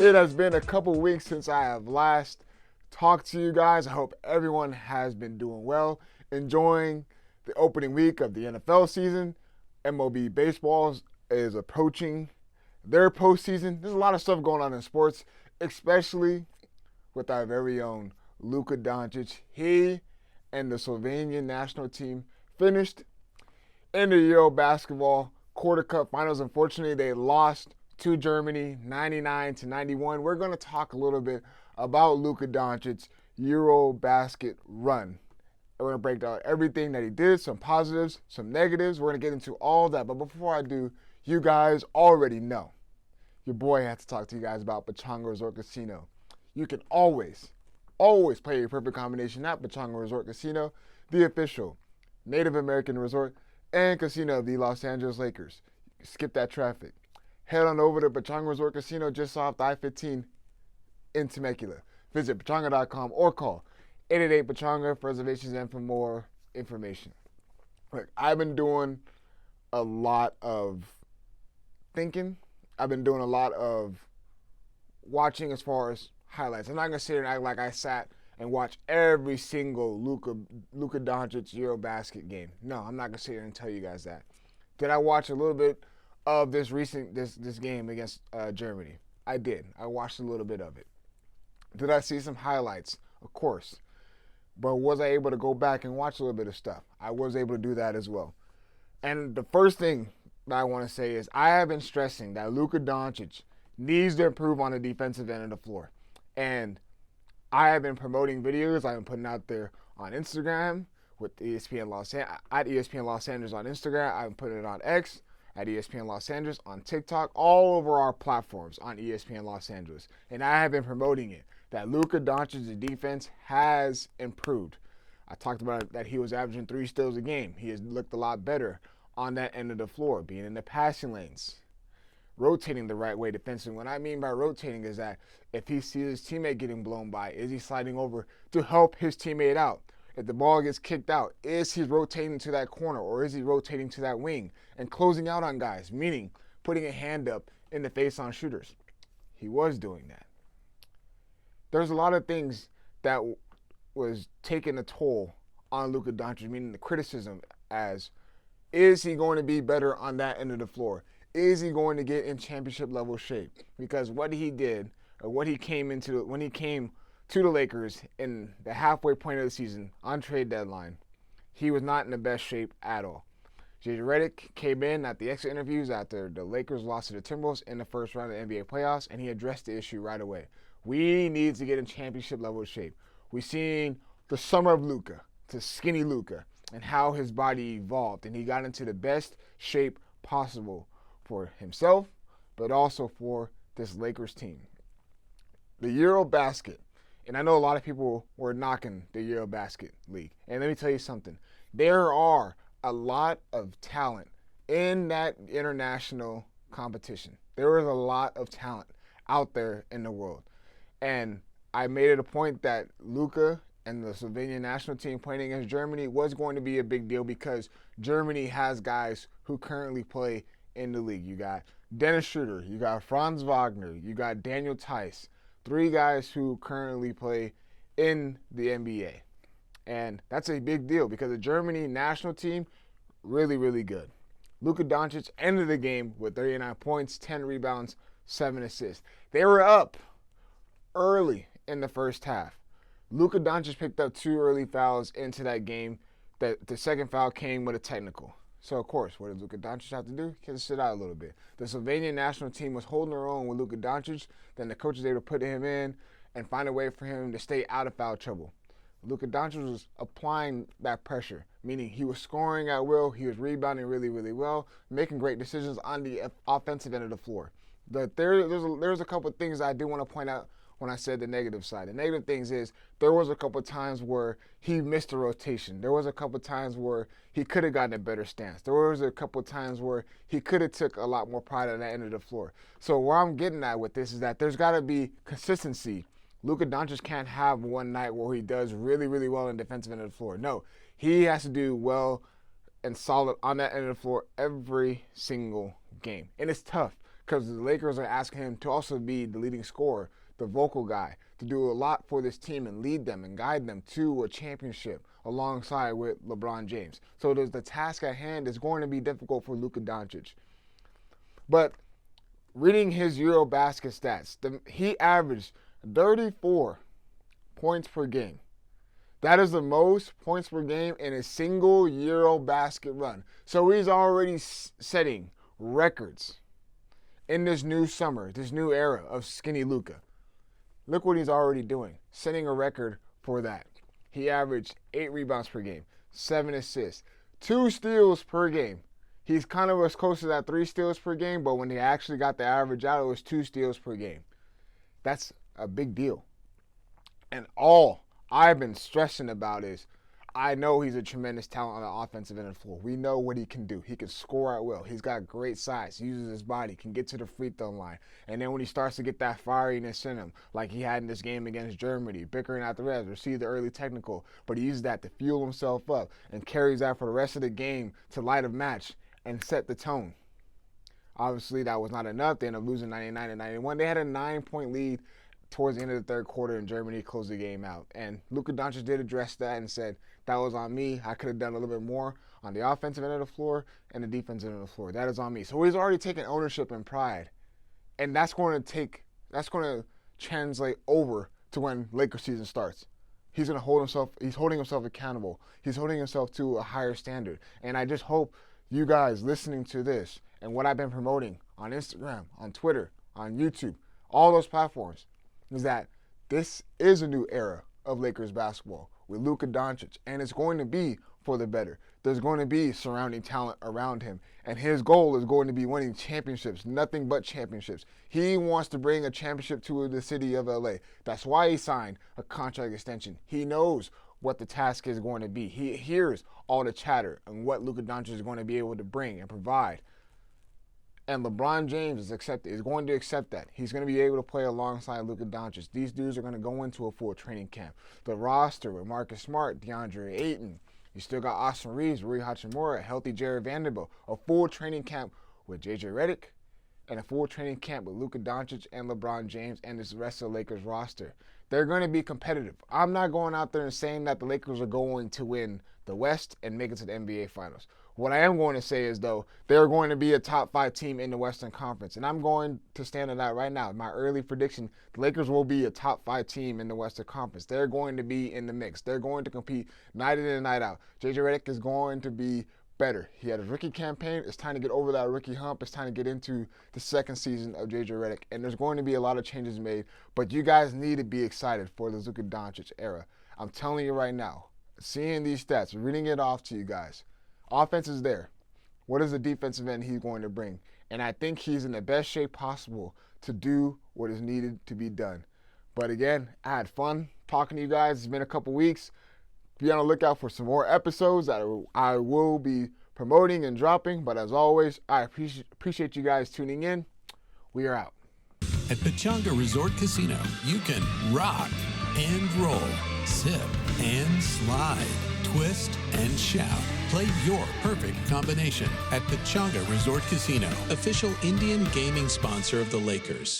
It has been a couple weeks since I have last talked to you guys. I hope everyone has been doing well, enjoying the opening week of the NFL season. MLB baseball is approaching their postseason. There's a lot of stuff going on in sports, especially with our very own Luka Dončić. He and the Slovenian national team finished in the EuroBasket Quarter Cup Finals. Unfortunately, they lost to Germany 99-91. We're going to talk a little bit about Luka Dončić's EuroBasket run. We're going to break down everything that he did, some positives, some negatives. We're going to get into all that. But before I do, you guys already know. Your boy had to talk to you guys about Pechanga Resort Casino. You can always play your perfect combination at Pechanga Resort Casino, the official Native American resort and casino of the Los Angeles Lakers. Skip that traffic. Head on over to Pechanga Resort Casino just off the I-15 in Temecula. Visit Pechanga.com or call 888-PECHANGA for reservations and for more information. Look, I've been doing a lot of thinking. I've been doing a lot of watching as far as highlights. I'm not going to sit here and act like I sat and watched every single Luka Dončić EuroBasket game. No, I'm not going to sit here and tell you guys that. Did I watch a little bit of this game against Germany? I did. I watched a little bit of it. Did I see some highlights? Of course. But was I able to go back and watch a little bit of stuff? I was able to do that as well. And the first thing that I want to say is I have been stressing that Luka Dončić needs to improve on the defensive end of the floor. And I have been promoting videos I've been putting out there on Instagram with ESPN at ESPN Los Angeles on Instagram. I've been putting it on X at ESPN Los Angeles, on TikTok, all over our platforms on ESPN Los Angeles. And I have been promoting it, that Luka Dončić's defense has improved. I talked about it, that he was averaging 3 steals a game. He has looked a lot better on that end of the floor, being in the passing lanes, rotating the right way defensively. What I mean by rotating is that if he sees his teammate getting blown by, is he sliding over to help his teammate out? If the ball gets kicked out, is he rotating to that corner or is he rotating to that wing and closing out on guys, meaning putting a hand up in the face on shooters? He was doing that. There's a lot of things that was taking a toll on Luka Dončić, meaning the criticism as, is he going to be better on that end of the floor? Is he going to get in championship level shape? Because what he did, or what he came into when he came to the Lakers in the halfway point of the season on trade deadline, he was not in the best shape at all. J.J. Redick came in at the exit interviews after the Lakers lost to the Timberwolves in the first round of the NBA playoffs, and he addressed the issue right away. We need to get in championship level shape. We've seen the summer of Luka to skinny Luka and how his body evolved, and he got into the best shape possible for himself, but also for this Lakers team. The EuroBasket, and I know a lot of people were knocking the EuroBasket league. And let me tell you something. There are a lot of talent in that international competition. There is a lot of talent out there in the world. And I made it a point that Luka and the Slovenian national team playing against Germany was going to be a big deal because Germany has guys who currently play in the league. You got Dennis Schroeder, you got Franz Wagner, you got Daniel Theis, 3 guys who currently play in the NBA. And that's a big deal because the Germany national team, really, really good. Luka Dončić ended the game with 39 points, 10 rebounds, 7 assists. They were up early in the first half. Luka Dončić picked up 2 early fouls into that game. The second foul came with a technical. So, of course, what did Luka Dončić have to do? He had to sit out a little bit. The Slovenian national team was holding their own with Luka Dončić. Then the coach was able to put him in and find a way for him to stay out of foul trouble. Luka Dončić was applying that pressure, meaning he was scoring at will, he was rebounding really, really well, making great decisions on the offensive end of the floor. But there's a couple of things I do want to point out when I said the negative side. The negative things is there was a couple of times where he missed a rotation. There was a couple of times where he could have gotten a better stance. There was a couple of times where he could have took a lot more pride on that end of the floor. So where I'm getting at with this is that there's got to be consistency. Luka Dončić can't have one night where he does really, really well in the defensive end of the floor. No, he has to do well and solid on that end of the floor every single game. And it's tough because the Lakers are asking him to also be the leading scorer, the vocal guy, to do a lot for this team and lead them and guide them to a championship alongside with LeBron James. So the task at hand is going to be difficult for Luka Dončić. But reading his EuroBasket stats, he averaged 34 points per game. That is the most points per game in a single EuroBasket run. So he's already setting records in this new summer, this new era of skinny Luka. Look what he's already doing, setting a record for that. He averaged 8 rebounds per game, 7 assists, 2 steals per game. He's kind of as close to that 3 steals per game, but when he actually got the average out, it was 2 steals per game. That's a big deal. And all I've been stressing about is I know he's a tremendous talent on the offensive end of the floor. We know what he can do. He can score at will. He's got great size, uses his body, can get to the free throw line. And then when he starts to get that fieriness in him, like he had in this game against Germany, bickering at the refs, receive the early technical, but he uses that to fuel himself up and carries that for the rest of the game to light a match and set the tone. Obviously, that was not enough. They ended up losing 99-91. They had a 9-point lead towards the end of the third quarter, and Germany closed the game out. And Luka Dončić did address that and said, that was on me. I could have done a little bit more on the offensive end of the floor and the defensive end of the floor. That is on me. So he's already taken ownership and pride. And that's going to translate over to when Lakers season starts. He's holding himself accountable. He's holding himself to a higher standard. And I just hope you guys listening to this and what I've been promoting on Instagram, on Twitter, on YouTube, all those platforms, is that this is a new era of Lakers basketball with Luka Dončić, and it's going to be for the better. There's going to be surrounding talent around him, and his goal is going to be winning championships, nothing but championships. He wants to bring a championship to the city of LA. That's why he signed a contract extension. He knows what the task is going to be. He hears all the chatter and what Luka Dončić is going to be able to bring and provide. And LeBron James is going to accept that. He's going to be able to play alongside Luka Dončić. These dudes are going to go into a full training camp. The roster with Marcus Smart, DeAndre Ayton. You still got Austin Reeves, Rui Hachimura, a healthy Jared Vanderbilt. A full training camp with JJ Redick. And a full training camp with Luka Dončić and LeBron James and this rest of the Lakers roster. They're going to be competitive. I'm not going out there and saying that the Lakers are going to win the West and make it to the NBA Finals. What I am going to say is, though, they're going to be a top 5 team in the Western Conference. And I'm going to stand on that right now. My early prediction, the Lakers will be a top 5 team in the Western Conference. They're going to be in the mix. They're going to compete night in and night out. JJ Redick is going to be better. He had a rookie campaign. It's time to get over that rookie hump. It's time to get into the second season of JJ Redick. And there's going to be a lot of changes made. But you guys need to be excited for the Luka Dončić era. I'm telling you right now, seeing these stats, reading it off to you guys, offense is there. What is the defensive end he's going to bring? And I think he's in the best shape possible to do what is needed to be done. But again, I had fun talking to you guys. It's been a couple weeks. Be on the lookout for some more episodes that I will be promoting and dropping. But as always, I appreciate you guys tuning in. We are out. At Pechanga Resort Casino, you can rock and roll, sip and slide, twist and shout. Play your perfect combination at Pechanga Resort Casino, official Indian gaming sponsor of the Lakers.